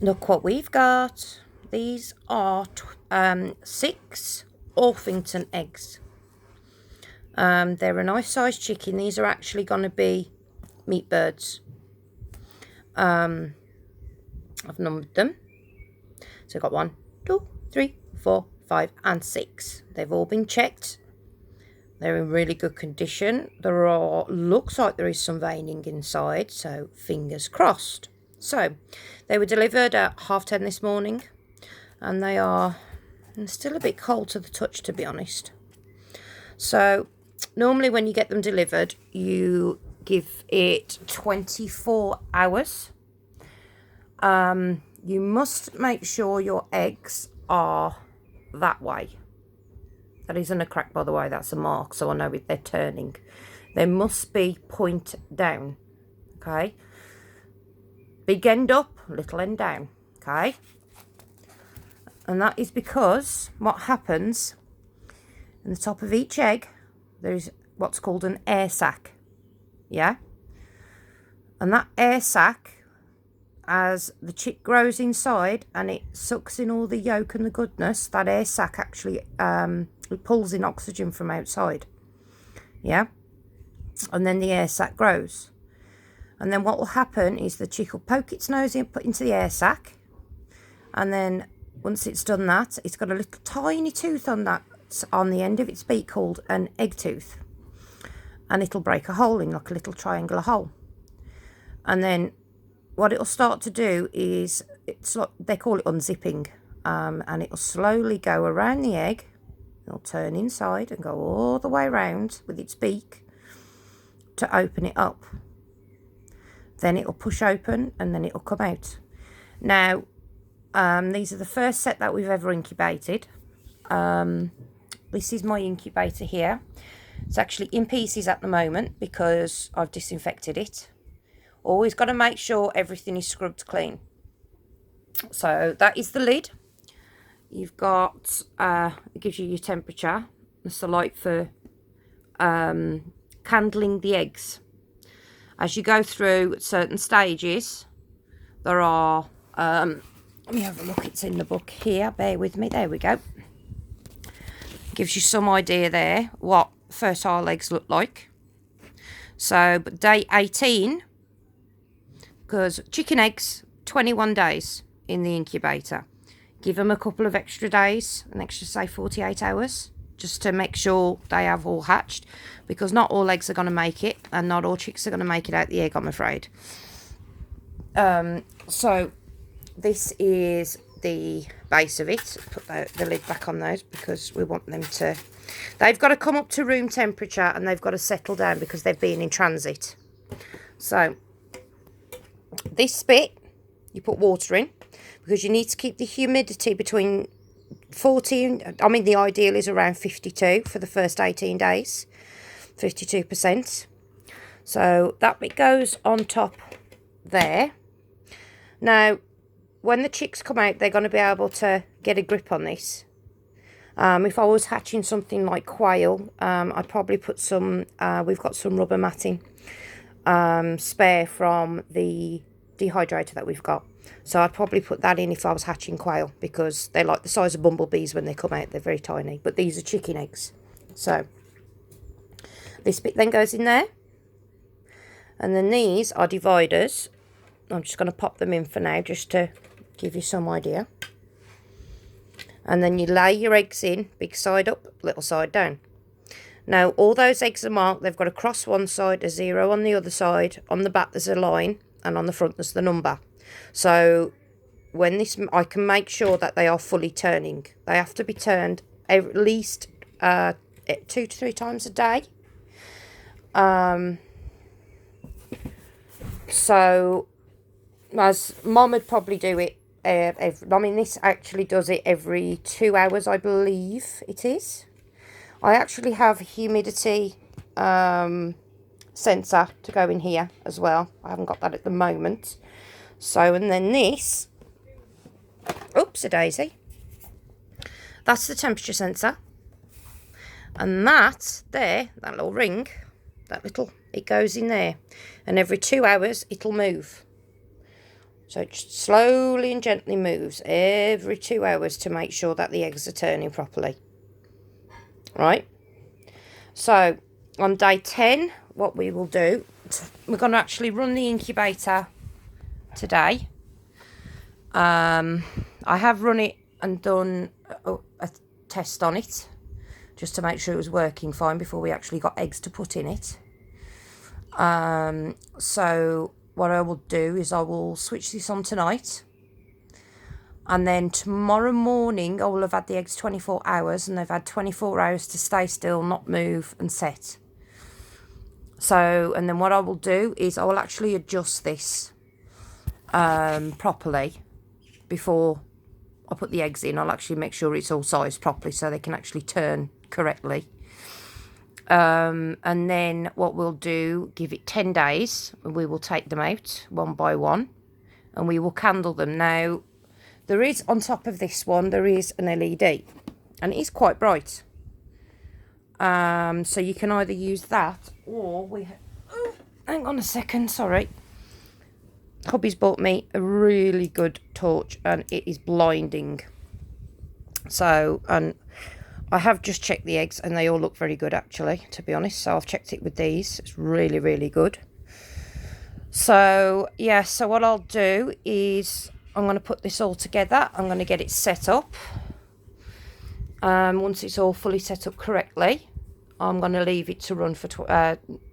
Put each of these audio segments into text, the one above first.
look what we've got. These are 6 Orphington eggs. They're a nice sized chicken. These are actually going to be meat birds. I've numbered them. So I've got 1, 2, 3, 4, 5 and 6. They've all been checked. They're in really good condition. Looks like there is some veining inside, so fingers crossed. So they were delivered at 10:30 this morning, and they're still a bit cold to the touch, to be honest. So normally when you get them delivered, you give it 24 hours. You must make sure your eggs are that way. That isn't a crack, by the way, that's a mark, so I know they're turning. They must be point down, okay? Big end up, little end down, okay? And that is because what happens in the top of each egg, there's what's called an air sac, yeah? And that air sac, as the chick grows inside and it sucks in all the yolk and the goodness, that air sac actually it pulls in oxygen from outside, yeah? And then the air sac grows. And then what will happen is the chick will poke its nose in, put into the air sac, and then once it's done that, it's got a little tiny tooth on the end of its beak called an egg tooth, and it'll break a hole in, like a little triangular hole. And then what it'll start to do is, it's like, they call it unzipping, and it'll slowly go around the egg. It'll turn inside and go all the way around with its beak to open it up. Then it'll push open and then it'll come out. Now, these are the first set that we've ever incubated. This is my incubator here. It's actually in pieces at the moment because I've disinfected it. Always got to make sure everything is scrubbed clean. So that is the lid. You've got, it gives you your temperature. It's the light for candling the eggs. As you go through certain stages, there are, let me have a look, it's in the book here, bear with me, there we go. Gives you some idea there what fertile eggs look like. So, but day 18, because chicken eggs, 21 days in the incubator. Give them a couple of extra days, an extra, say, 48 hours, just to make sure they have all hatched, because not all eggs are going to make it, and not all chicks are going to make it out the egg, I'm afraid. So this is the base of it. Put the lid back on those because we want them to, they've got to come up to room temperature and they've got to settle down because they've been in transit. So this bit, you put water in because you need to keep the humidity between 40 and, I mean, the ideal is around 52 for the first 18 days, 52%. So that bit goes on top there. Now, when the chicks come out, they're going to be able to get a grip on this. If I was hatching something like quail, I'd probably put some, we've got some rubber matting spare from the dehydrator that we've got. So I'd probably put that in if I was hatching quail, because they're like the size of bumblebees when they come out. They're very tiny, but these are chicken eggs. So this bit then goes in there. And then these are dividers. I'm just going to pop them in for now, just to give you some idea. And then you lay your eggs in, big side up, little side down. Now, all those eggs are marked. They've got a cross one side, a 0 on the other side. On the back, there's a line, and on the front, there's the number. So when this, I can make sure that they are fully turning. They have to be turned at least 2 to 3 times a day. So, as Mum would probably do it, I mean, this actually does it every 2 hours, I believe it is. I actually have a humidity sensor to go in here as well. I haven't got that at the moment. So, and then this, oops-a-daisy, that's the temperature sensor. And that there, that little ring, it goes in there. And every 2 hours, it'll move. So it just slowly and gently moves every 2 hours to make sure that the eggs are turning properly. Right? So on day 10, what we will do, we're going to actually run the incubator today. I have run it and done a test on it just to make sure it was working fine before we actually got eggs to put in it. So what I will do is I will switch this on tonight, and then tomorrow morning I will have had the eggs 24 hours, and they've had 24 hours to stay still, not move and set. So, and then what I will do is I will actually adjust this properly before I put the eggs in. I'll actually make sure it's all sized properly so they can actually turn correctly. And then what we'll do, give it 10 days, and we will take them out one by one, and we will candle them. Now, there is, on top of this one, there is an LED, and it is quite bright. So you can either use that, or hang on a second, sorry. Hubby's bought me a really good torch, and it is blinding. So, and I have just checked the eggs, and they all look very good, actually, to be honest. So I've checked it with these. It's really, really good. So, yeah, so what I'll do is I'm going to put this all together. I'm going to get it set up. Once it's all fully set up correctly, I'm going to leave it to run for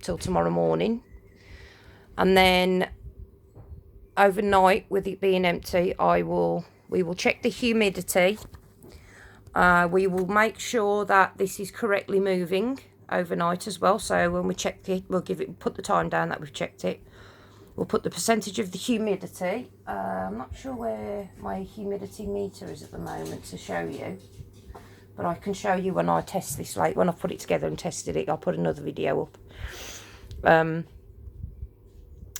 till tomorrow morning. And then overnight, with it being empty, we will check the humidity. We will make sure that this is correctly moving overnight as well. So when we check it, we'll put the time down that we've checked it. We'll put the percentage of the humidity. I'm not sure where my humidity meter is at the moment to show you, but I can show you when I test this later. When I put it together and tested it, I'll put another video up.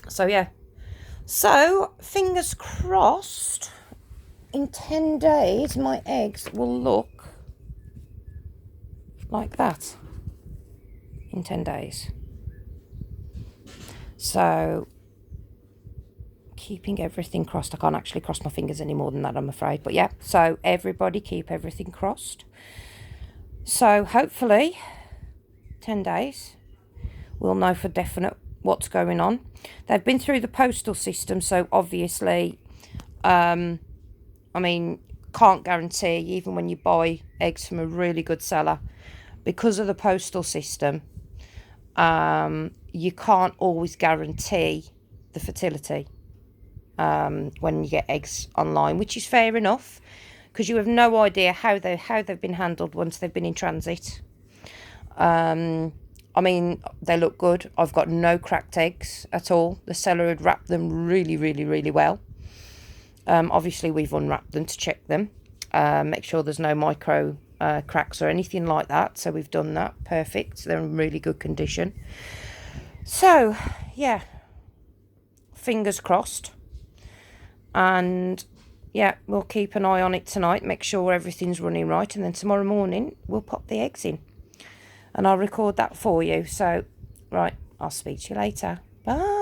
So yeah. So fingers crossed, in 10 days, my eggs will look like that. In 10 days. So, keeping everything crossed. I can't actually cross my fingers any more than that, I'm afraid. But yeah, so everybody keep everything crossed. So, hopefully, 10 days, we'll know for definite what's going on. They've been through the postal system, so obviously, I mean, can't guarantee, even when you buy eggs from a really good seller, because of the postal system, you can't always guarantee the fertility when you get eggs online, which is fair enough, because you have no idea how they've been handled once they've been in transit. I mean, they look good. I've got no cracked eggs at all. The seller had wrapped them really, really, really well. Obviously, we've unwrapped them to check them, make sure there's no micro cracks or anything like that. So we've done that. Perfect. They're in really good condition. So, yeah, fingers crossed. And, yeah, we'll keep an eye on it tonight, make sure everything's running right. And then tomorrow morning, we'll pop the eggs in. And I'll record that for you. So, right, I'll speak to you later. Bye.